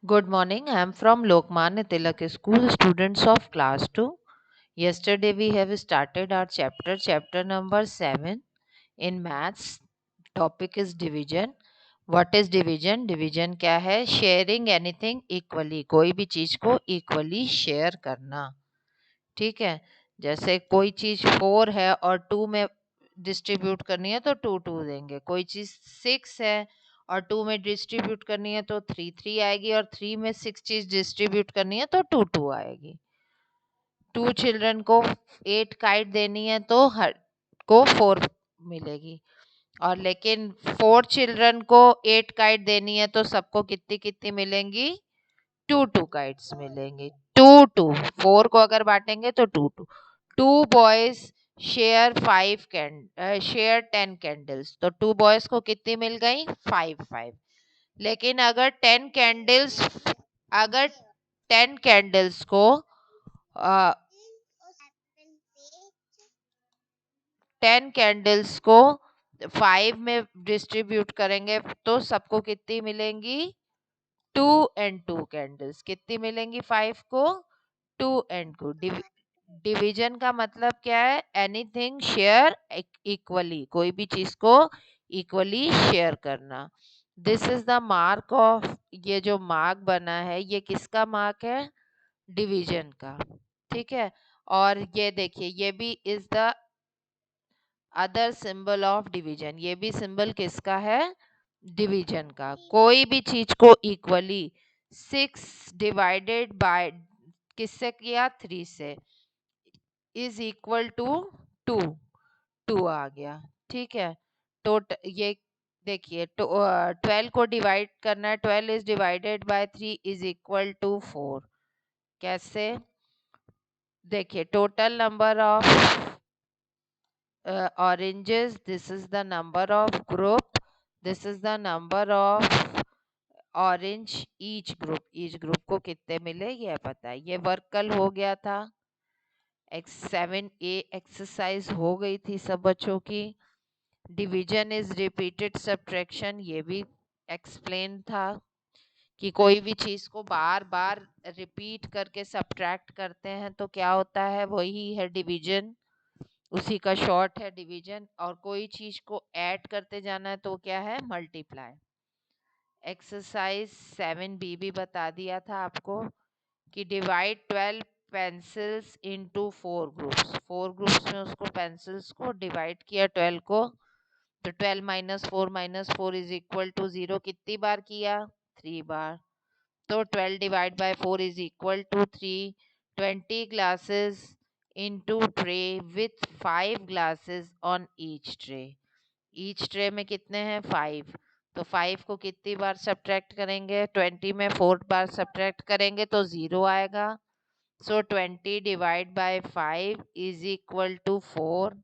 Good morning. I am from Lokmanya Tilak School, students of class 2. Yesterday we have started our chapter number 7 in maths. Topic is division. What is division? Division क्या है? Sharing anything equally. कोई भी चीज को equally share करना. ठीक है, जैसे कोई चीज 4 है और 2 में डिस्ट्रीब्यूट करनी है तो 2 2 देंगे। कोई चीज 6 है और 2 में डिस्ट्रीब्यूट करनी है तो 3 3 आएगी, और 3 में 6 चीज डिस्ट्रीब्यूट करनी है तो 2 2 आएगी। 2 चिल्ड्रन को 8 काइट देनी है तो हर को 4 मिलेगी, और लेकिन 4 चिल्ड्रन को 8 काइट देनी है तो सबको कितनी कितनी मिलेंगी? 2 2 काइट्स मिलेंगे। 2 2 4 को अगर बांटेंगे तो 2 2। 2 बॉयज शेयर 10 कैंडल्स, तो 2 बॉयज को कितनी मिल गई? 5 5। लेकिन अगर 10 कैंडल्स को 10 कैंडल्स को 5 में डिस्ट्रीब्यूट करेंगे तो सबको कितनी मिलेंगी? 2 एंड 2 कैंडल्स। कितनी मिलेंगी 5 को? 2 एंड 2। डिवीजन का मतलब क्या है? एनीथिंग शेयर इक्वली, कोई भी चीज को इक्वली शेयर करना। This is the mark of, ये जो मार्क बना है ये किसका मार्क है? डिवीजन का। ठीक है, और ये देखिए ये भी is the other symbol of division. ये भी सिंबल किसका है? डिवीजन का। कोई भी चीज को इक्वली 6 डिवाइडेड बाय किससे किया? 3 से, इज इक्वल टू 2। 2 आ गया। ठीक है, तो ये देखिए 12 को डिवाइड करना है। 12 is divided by 3 is equal to 4। कैसे? देखिए total number of oranges, this is the number of group, this is the number of orange each group को कितने मिले ये पता है। ये वर्क कल हो गया था, X7A एक्सरसाइज हो गई थी सब बच्चों की। डिवीजन इज रिपीटेड सब्ट्रैक्शन, ये भी एक्सप्लेन था कि कोई भी चीज को बार बार रिपीट करके सब्ट्रैक्ट करते हैं तो क्या होता है, वही है डिवीजन, उसी का शॉर्ट है डिवीजन। और कोई चीज को ऐड करते जाना है तो क्या है? मल्टीप्लाई। एक्सरसाइज 7B भी बता दिया था आपको कि divide 12 pencils into 4 groups. 4 groups में उसको पेंसिल्स को डिवाइड किया 12 को, तो 12 माइनस 4 इज इक्वल टू 0 कितनी बार किया? 3 बार। तो 12 divide by 4 is equal to 3। 20 glasses into tray with 5 glasses on each tray। Each tray में कितने हैं? 5। तो 5 को कितनी बार सब्ट्रैक्ट करेंगे? 20 में 4 बार सब्ट्रैक्ट करेंगे तो 0 आएगा। So 20 divide by 5 is equal to 4।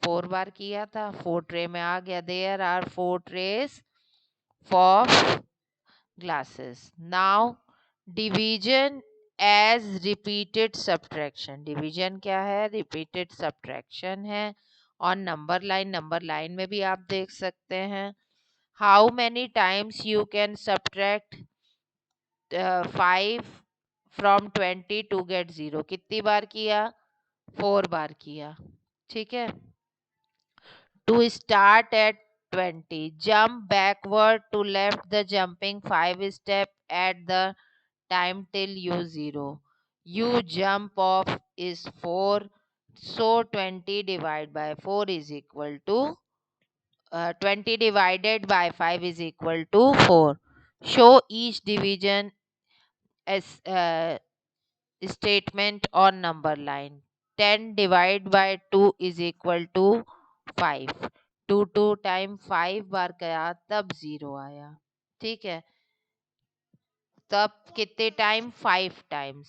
4 बार किया था, 4 ट्रे में आ गया। There are 4 trays of glasses। Now division as repeated subtraction। Division क्या है? रिपीटेड सब्ट्रैक्शन है। और नंबर लाइन में भी आप देख सकते हैं। How many times you can subtract 5 from 20 to get 0? कितनी बार किया? 4 बार किया। ठीक है, to start at 20, jump backward to left the jumping 5 step at the time till you 0. You jump off is 4, so 20 divided by 4 is equal to 20 divided by 5 is equal to 4. Show each division as statement on number line। 10 divided by 2 is equal to 5। 2 time 5 बार गया तब 0 आया। ठीक है, तब कितने time? 5 times.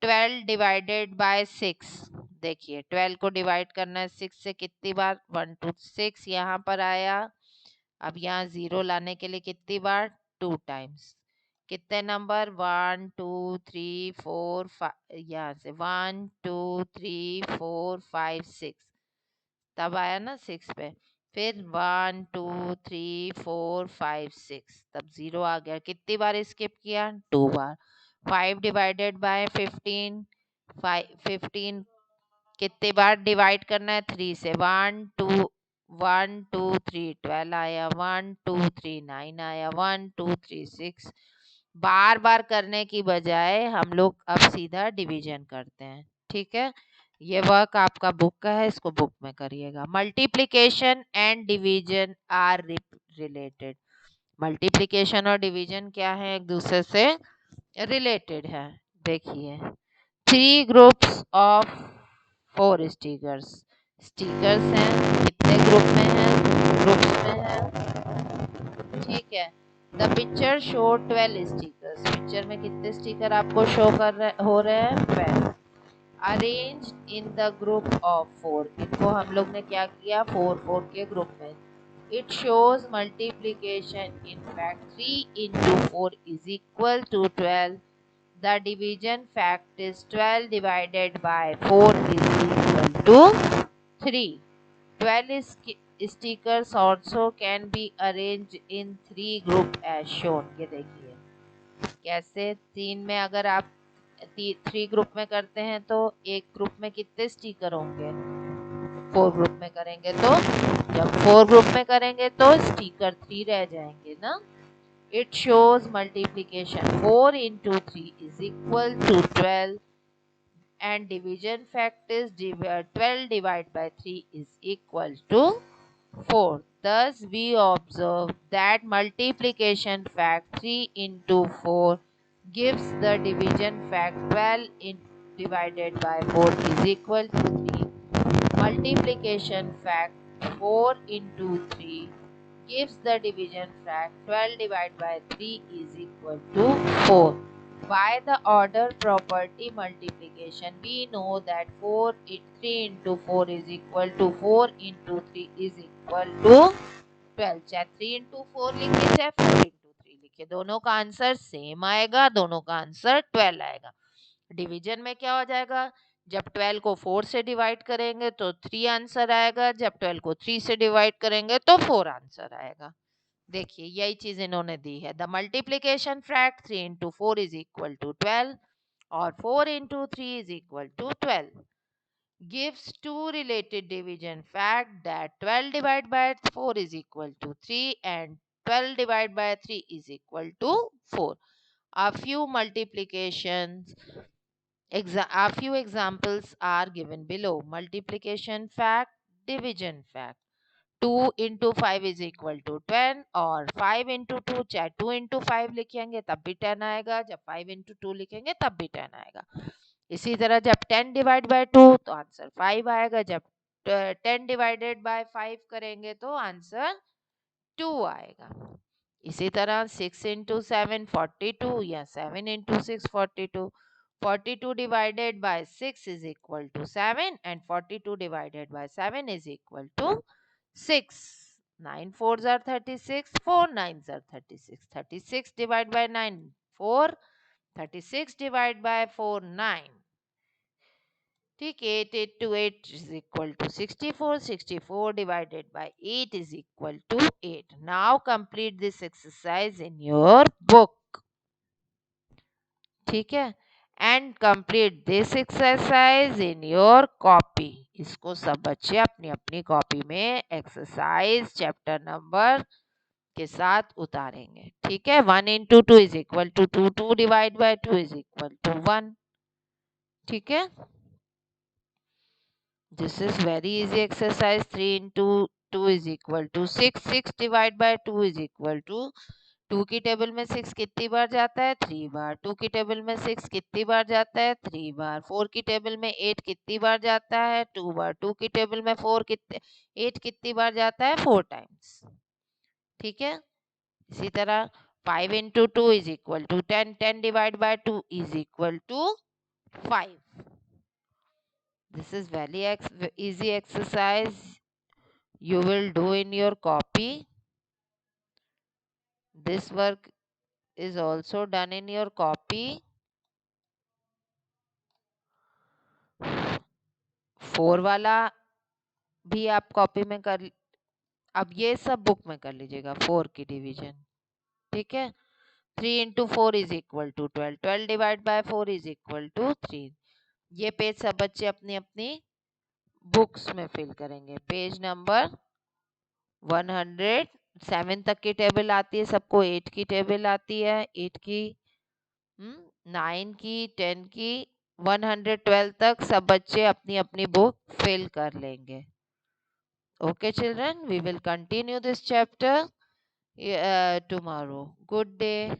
12 divided by 6, देखिए 12 को divide करना है 6 से, कितनी बार? 1 2 6 यहाँ पर आया। अब यहाँ 0 लाने के लिए कितनी बार? 2 टाइम्स। कितने नंबर? 1 2 3 4 5, यहाँ से 1 2 3 4 5 6, तब आया ना 6 पे। फिर 1 2 3 4 5 6, तब 0 आ गया। कितनी बार स्किप किया? 2 बार। 5 डिवाइडेड बाय 15, 15 कितने बार डिवाइड करना है? 3 से। 1 2 12 आया, 1 2 3 9 आया, 1 2 3 6। बार बार करने की बजाय हम लोग अब सीधा डिवीजन करते हैं। ठीक है, ये वर्क आपका बुक का है, इसको बुक में करिएगा। Multiplication and division are related. Multiplication और डिवीजन क्या है? एक दूसरे से रिलेटेड है। देखिए, 3 ग्रुप्स ऑफ 4 स्टिकर्स। स्टिकर्स हैं, कितने ग्रुप में हैं? ग्रुप्स में हैं। ठीक है। The picture show 12 stickers. Picture में कितने स्टिकर आपको शो हो रहे हैं? 12। Arrange in the group of 4। इनको हम लोग ने क्या किया? 4 4 के ग्रुप में। It shows multiplication. In fact 3 into 4 is equal to 12. The division fact is 12 divided by 4 is equal to 3. 12 stickers also can be arranged in 3 group as shown. ये देखिए कैसे। 3 में अगर आप 3 ग्रुप में करते हैं तो एक ग्रुप में कितने स्टिकर होंगे? 4 ग्रुप में करेंगे तो, जब 4 ग्रुप में करेंगे तो स्टिकर 3 रह जाएंगे ना। It shows multiplication 4 into 3 is equal to 12, and division fact is 12 divided by 3 is equal to 4. Thus, we observe that multiplication fact 3 into 4 gives the division fact 12 divided by 4 is equal to 3. Multiplication fact 4 into 3 gives the division fact 12 divided by 3 is equal to 4. By the order property multiplication, we know that 3 into 4 is equal to 4 into 3 is equal to 12। चाहे 3 into 4 लिखे चाहे 4 into 3 लिखे, दोनों का answer same आएगा, दोनों का answer 12 आएगा। डिवीजन में क्या हो जाएगा? जब 12 को 4 से डिवाइड करेंगे तो 3 आंसर आएगा, जब 12 को 3 से डिवाइड करेंगे तो 4 आंसर आएगा। देखिए यही चीज इन्होंने दी है। The multiplication fact 3 into 4 is equal to 12 और 4 into 3 is equal to 12 gives two related division fact that 12 divided by 4 is equal to 3 and 12 divided by 3 is equal to 4. A few multiplications A few examples are given below. Multiplication fact, division fact. 2 into 5 is equal to 10 और 5 into 2, चाहे 2 into 5 लिखेंगे तब भी 10 आएगा, जब 5 into 2 लिखेंगे तब भी 10 आएगा। इसी तरह जब 10 डिवाइड बाय 2 तो आंसर 5 आएगा, जब 10 डिवाइडेड बाय 5 करेंगे तो आंसर 2 आएगा। इसी तरह 6 into 7 42 या 7 into 6 42। 42 divided by 6 is equal to 7 and 42 divided by 7 is equal to 6. 9 fours are 36, 4 nines are 36. 36 divided by 9 4, 36 divided by 4 9। ठीक, 8 8 to 8 is equal to 64. 64 divided by 8 is equal to 8. Now complete this exercise in your book. ठीक है, and complete this exercise in your copy. इसको सब बच्चे अपनी अपनी copy में exercise chapter number के साथ उतारेंगे। ठीक है, 1 into 2 is equal to 2, 2 divide by 2 is equal to 1। ठीक है, this is very easy exercise. 3 into 2 is equal to 6, 6 divide by 2 is equal to 2 की टेबल में 6 कितनी बार जाता है? 3 बार। 2 की टेबल में 6 कितनी बार जाता है? 3 बार। 4 की टेबल में 8 कितनी बार जाता है? 2 बार। 2 की टेबल में 8 कितनी बार जाता है? 4 टाइम्स। ठीक है, इसी तरह 5 into 2 is equal to 10, 10 divided by 2 is equal to 5। This is very easy exercise you will do in your copy. This work is also done in your copy. 4 वाला भी आप कॉपी में कर अब ये सब बुक में कर लीजिएगा 4 की डिवीजन, ठीक है। 3 into 4 is equal to 12, 12 divide by 4 is equal to 3। ये पेज सब बच्चे अपनी अपनी बुक्स में फिल करेंगे। पेज नंबर 107 तक की टेबल आती है सबको, 8 की टेबल आती है, 8 की 9 की, 10 की, 112 तक सब बच्चे अपनी अपनी बुक फिल कर लेंगे। Okay, children, we will continue this chapter tomorrow. Good day.